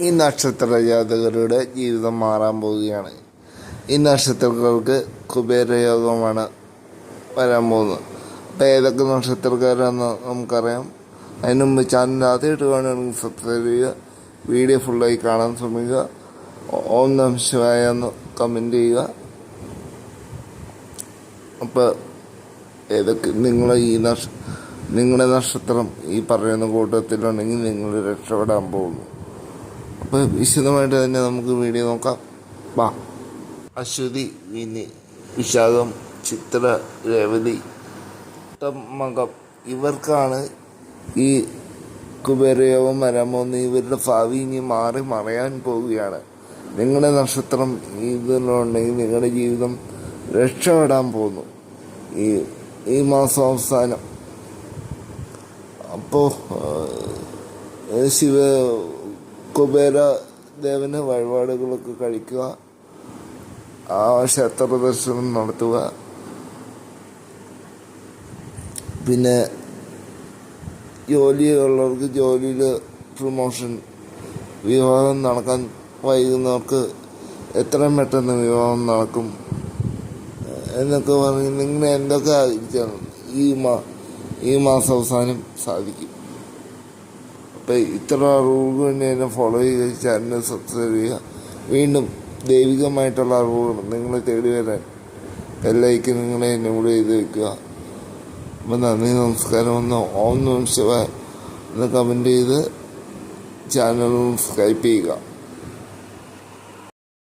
ഈ നക്ഷത്ര ജാതകരുടെ ജീവിതം മാറാൻ പോവുകയാണ്. ഈ നക്ഷത്രക്കാർക്ക് കുബേരയോഗമാണ് വരാൻ പോകുന്നത്. അപ്പോൾ ഏതൊക്കെ നക്ഷത്രക്കാരാണെന്ന് നമുക്കറിയാം. അതിന് മുമ്പ് ചാനൽ ആദ്യമായിട്ട് കാണുകയാണെങ്കിൽ സബ്സ്ക്രൈബ് ചെയ്യുക, വീഡിയോ ഫുള്ളായി കാണാൻ ശ്രമിക്കുക, ഓം നമഃ ശിവായ എന്ന് കമൻറ്റ് ചെയ്യുക. അപ്പോൾ ഏതൊക്കെ നിങ്ങളുടെ നക്ഷത്രം ഈ പറയുന്ന കൂട്ടത്തിലുണ്ടെങ്കിൽ നിങ്ങൾ രക്ഷപ്പെടാൻ പോകുന്നു. അപ്പോൾ വിശദമായിട്ട് തന്നെ നമുക്ക് വീഡിയോ നോക്കാം. വാ. അശ്വതി, വിനി, വിശാഖം, ചിത്ര, രേവതി, മകം ഇവർക്കാണ് ഈ കുബേരയോഗം വരാൻ പോകുന്നത്. ഇവരുടെ ഭാവി ഇനി മാറി മറയാൻ പോവുകയാണ്. നിങ്ങളുടെ നക്ഷത്രം ഇതിലുണ്ടെങ്കിൽ നിങ്ങളുടെ ജീവിതം രക്ഷപ്പെടാൻ പോകുന്നു ഈ മാസം അവസാനം. അപ്പോൾ കുബേര ദേവന് വഴിപാടുകളൊക്കെ കഴിക്കുക, ആ ക്ഷേത്ര ദർശനം നടത്തുക. പിന്നെ ജോലിയുള്ളവർക്ക് ജോലിയിൽ പ്രൊമോഷൻ, വിവാഹം നടക്കാൻ വൈകുന്നവർക്ക് എത്രയും പെട്ടെന്ന് വിവാഹം നടക്കും എന്നൊക്കെ പറഞ്ഞ് നിങ്ങൾ എന്തൊക്കെ ആഗ്രഹിച്ചാണ് ഈ മാസം അവസാനം സാധിക്കും. അപ്പോൾ ഇത്ര അറിവുകൾ വേണ്ടി എന്നെ ഫോളോ ചെയ്യുക, ചാനൽ സബ്സ്ക്രൈബ് ചെയ്യുക. വീണ്ടും ദൈവികമായിട്ടുള്ള അറിവുകൾ നിങ്ങളെ തേടി വരാൻ ബെല്ലൈക്കൻ നിങ്ങളെ എന്നോട് ചെയ്ത് വയ്ക്കുക. അപ്പം നന്ദി, നമസ്കാരം. ഒന്ന് ഓം നമഃ ശിവായ എന്ന് കമൻറ്റ് ചെയ്ത് ചാനൽ സബ്സ്ക്രൈബ് ചെയ്യുക.